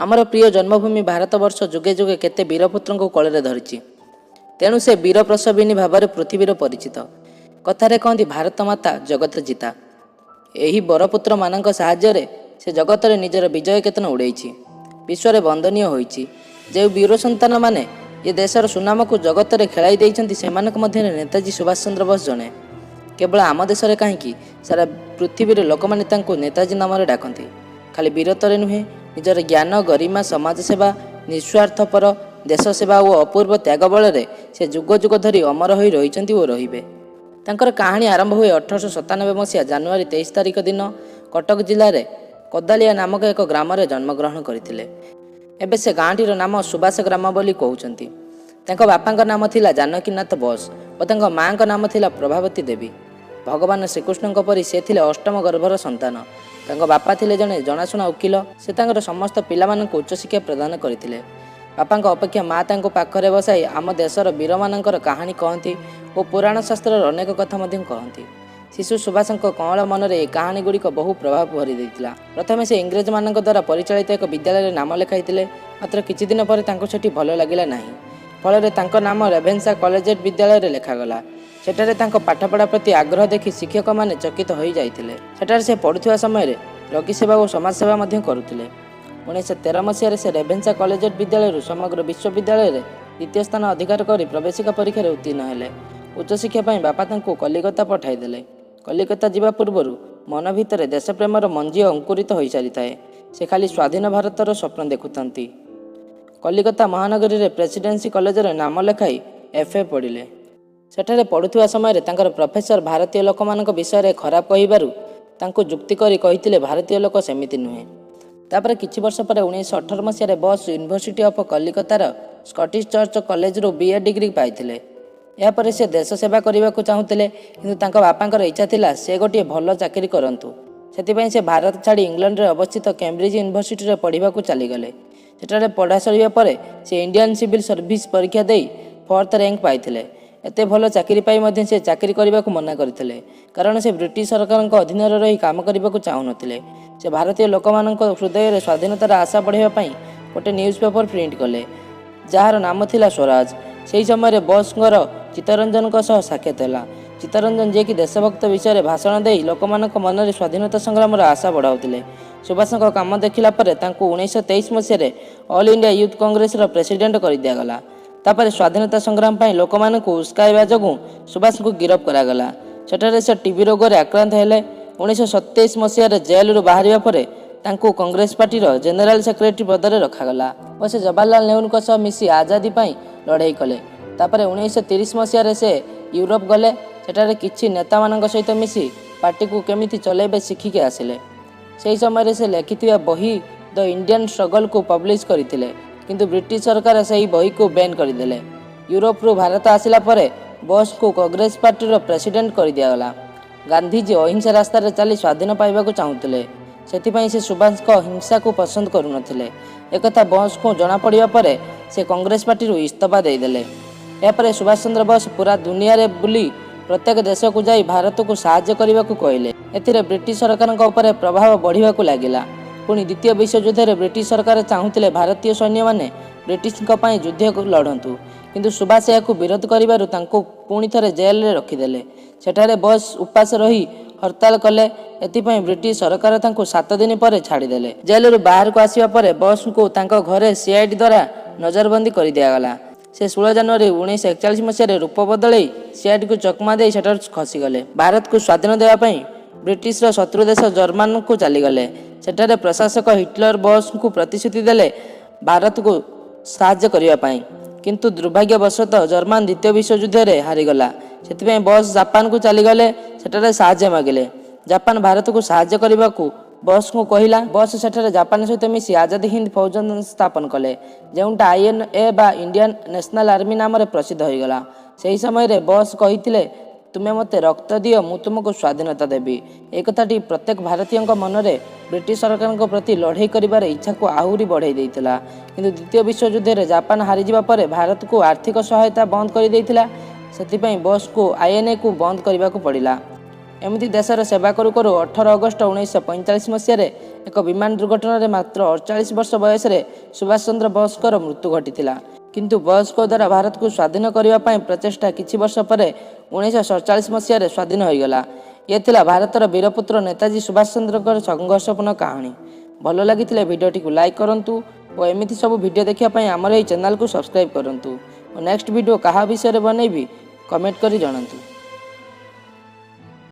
आमर प्रिय जन्मभूमि भारतवर्ष जुगे जुगे केते वीरपुत्र कोଳରେ धरिछि। तेणु से वीर प्रसविनी भाव पृथ्वीर परिचित। कथारे कहती भारत माता जगत जीता। यही बरपुत्र मानक साहाय्य से जगत निजर विजय केतन उड़े विश्व वंदनीय होइछि। जो वीर सन्तान माने ये देशर सुनाम को जगत में खेलाई देइछन्ति सेमानक मध्य नेताजी सुभाष चंद्र बोस जणे। केवल आम देश में कहीं सारा पृथ्वी लोक मैंने नेताजी नाम डाकती। खाली वीरतरे नुहे निजर ज्ञान गरिमा समाजसेवा निस्वार्थपर देश सेवा और अपूर्व त्याग बल से जुग जुग धरी अमर हो रही और रे। तांकर कहानी आरंभ हुए 1897 मसीहा जनवरी 23 तारिख दिन कटक जिले में कदालिया नामक एक ग्राम में जन्मग्रहण करते। एबे से गाँटीर नाम सुबास ग्राम बोली कहउचंती। तांको बापांक नाम थिला जानकीनाथ बोस और माँ नाम थिला प्रभावती देवी। भगवान श्रीकृष्ण परी से थिले अष्टम गर्भर संतान। तांको बापा थिले जने जनाशुना वकील। से तांकर समस्त पिलामानंकु उच्च शिक्षा प्रदान करथिले। बापांक अपेक्षा माँ तांको पाखरे बसाई आम देशर वीरमानंकर कहानी कहती और पुराण शास्त्र अनेक कथा मध्य कहती। शिशु सुभाषक कअल मन में कहानी गुड़िक बहु प्रभाव भरी देइतिला। प्रथमे से इंग्रेज मानक द्वारा परिचालित एक विद्यालय नाम लिखाइतिले। मात्र किछि दिन पर तांको सेठी भल लागिला नाही। फल तांको नाम रेभेन्सा कॉलेजिएट विद्यालय लिखागला। सेठारे तांको पाठपढ़ा प्रति आग्रह देखि शिक्षक माने चकित हो जाइतिले। सेठारे से पढ़ुथिबा समय रोगी सेवा और समाज सेवा मध्य करुथिले। 1913 मसीह से रेभेन्सा कॉलेजिएट विद्यालय समग्र विश्वविद्यालय द्वितीय स्थान अधिकार कर प्रवेशिका परीक्षा उत्तीर्ण हेले। उच्च शिक्षा बापा तांको कलिकता पठाइदेले। कलिकता जीवा पूर्वर मन भितर देशप्रेमर मंजी अंकुरित हो सारी थाए। से खाली स्वाधीन भारतर स्वप्न देखुंती। कलिकता महानगरी में प्रेसिडेंसी कॉलेज नाम लिखाई एफए पढ़िले। सेठारे पढ़ुवा समय तांकर प्रोफेसर भारतीय लोक मानक विषय खराब कहिबारु तांको जुक्ति करी कहिथिले भारतीय लोक सेमिति नुहे। तापर किछि वर्ष पर 1918 मसीह बस यूनिवर्सिटी ऑफ कलिकतार स्कॉटिश चर्च कॉलेज रो बीए डिग्री पाइथिले। यापर से देश सेवा करने को चाहूले किंतु तांका बापांकर इच्छा थिला से गोटे भल चाकरी करंतु। सेतिपई से भारत छाड़ी इंग्लैंड रे अवस्थित कैम्ब्रिज यूनिवर्सिटी रे पढ़िबा को चलीगले। सेठारे पढ़ा सरिया पर से इंडियन सिविल सर्विस परीक्षा दे 4th रैंक पाइथिले। एते भल चाकरी पाई मध्य से चाकरी करने को मना करथिले कारण से ब्रिटिश सरकार अधीन रही काम करने को चाहूनथिले। से भारतीय लोक मानक हृदय रे स्वाधीनतार आशा बढ़ाइबा पई गोटे न्यूज पेपर प्रिंट कले जार नाम थिला स्वराज। से समय बोसंगर चित्तरंजन साक्षात है। चित्तरंजन जे कि देशभक्त विषय भाषण दे लोक मानक मन में स्वाधीनता संग्राम आशा बढ़ाउतिले। सुभाषक काम देखिला परे तांको 1923 मसीह All India Youth Congress president कर दिगला। तापर स्वाधीनता संग्राम पर लोक मानक उस्काइबा जोगु सुभाष को गिरफ करागला। सेठारे से टीबी रोग आक्रांत हेले। 1927 मसीह जेल बाहर पर तांको कांग्रेस पार्टी जनरल सेक्रेटरी पद में रखागला और से जवाहरलाल नेहरू सह मिसी आजादी पाई लड़ाई कले। तापर 1930 मसीह से यूरोप गले। सेठारे किछि नेता मानक सहित मिसी पार्टी को केमिति चलेबे शिखिके आसिले। से समय से लिखिथिबा बही द इंडियन स्ट्रगल को पब्लिश करथिले किंतु ब्रिटिश सरकार से बही को बैन करदेले। यूरोप रु भारत आसिला परे बोस को कांग्रेस पार्टी रो प्रेसिडेंट कर दियागला। गांधीजी अहिंसा रास्ता रे चली स्वाधीन पाइबा को चाहूतिले। सेतिपई से सुभाष को हिंसा को पसंद करुनथिले। एकथा बोस को जना पड़िबा परे से कांग्रेस पार्टी रो इस्तीफा देदेले। यापर सुभाष चंद्र बोस पूरा दुनिया रे बुली प्रत्येक देश को जाई भारत को साहाय्य करने को कहले। एथिरे ब्रिटिश सरकार उपर प्रभाव बढ़िया लगिला। पुणी द्वितीय विश्वयुद्ध में ब्रिटिश सरकार चाहूले भारतीय सैन्य मैंने ब्रिटिश युद्ध लड़तु किंतु सुभाष या विरोध कर पुणी थे जेल में रखिदेले। सेठारे बस उपास रही हड़ताल कले। एथिपाई ब्रिटिश सरकार 7 दिन पर छाड़ीदेले। जेल बाहर को आसिबा परे बस को घरे सीआईडी द्वारा नजरबंदी कर दिगला। से 16 जनवरी 1941 मसीह रूप बदल सीआईडी को चकमा दे खसीगले। भारत को स्वाधीन देवाई ब्रिटिश शत्रु देश जर्मन को चलीगले। सेठारे प्रशासक हिटलर बॉस को प्रतिश्रुति देले भारत को साहाय्य करने किंतु दुर्भाग्यवशतः जर्मन द्वितीय विश्वयुद्ध में हारीगला। से बॉस जापान को चलीगले। सेठारे साहाय्य मागिले। जापान भारत को साहाय्य करने को बॉस को कहला। बॉस सेठारे जापान सहित मिसी आजादी हिंद फौज स्थापन कले जोटा INA बा इंडियन नेशनल आर्मी नाम प्रसिद्ध होगला। से समय बॉस कही तुमे मते रक्त दियो मु तुमको स्वाधीनता देवी। एक कथाटी प्रत्येक भारतीय मन में ब्रिटिश सरकार प्रति लड़ाई कर इच्छा को आहरी बढ़ाई देइतिला। किंतु द्वितीय विश्वयुद्ध में जापान हारीजिबा परे भारत को आर्थिक सहायता बंद कर देइतिला। सेतिपई बॉस को INA को बंद करने को पड़िला। एमती देशर सेवा करू करू 18 अगस्त 1945 मसीह ଏକ ବିମାନ ଦୁର୍ଘଟଣାରେ ମାତ୍ର 48 ବର୍ଷ ବୟସରେ ସୁଭାଷ ଚନ୍ଦ୍ର ବୋଷଙ୍କର ମୃତ୍ୟୁ ଘଟିଥିଲା। କିନ୍ତୁ ବୋଷଙ୍କ ଦ୍ୱାରା ଭାରତକୁ ସ୍ୱାଧୀନ କରିବା ପାଇଁ ପ୍ରଚେଷ୍ଟା କିଛି ବର୍ଷ ପରେ 1947 ମସିହାରେ ସ୍ୱାଧୀନ ହୋଇଗଲା। ଏ ଥିଲା ଭାରତର ବୀରପୁତ୍ର ନେତାଜୀ ସୁଭାଷ ଚନ୍ଦ୍ରଙ୍କର ସଂଘର୍ଷପୂର୍ଣ୍ଣ କାହାଣୀ। ଭଲ ଲାଗିଥିଲେ ଭିଡ଼ିଓଟିକୁ ଲାଇକ୍ କରନ୍ତୁ ଓ ଏମିତି ସବୁ ଭିଡ଼ିଓ ଦେଖିବା ପାଇଁ ଆମର ଏହି ଚ୍ୟାନେଲକୁ ସବସ୍କ୍ରାଇବ୍ କରନ୍ତୁ। ଓ ନେକ୍ସଟ ଭିଡ଼ିଓ କାହା ବିଷୟରେ ବନେଇବି କମେଣ୍ଟ କରି ଜଣାନ୍ତୁ।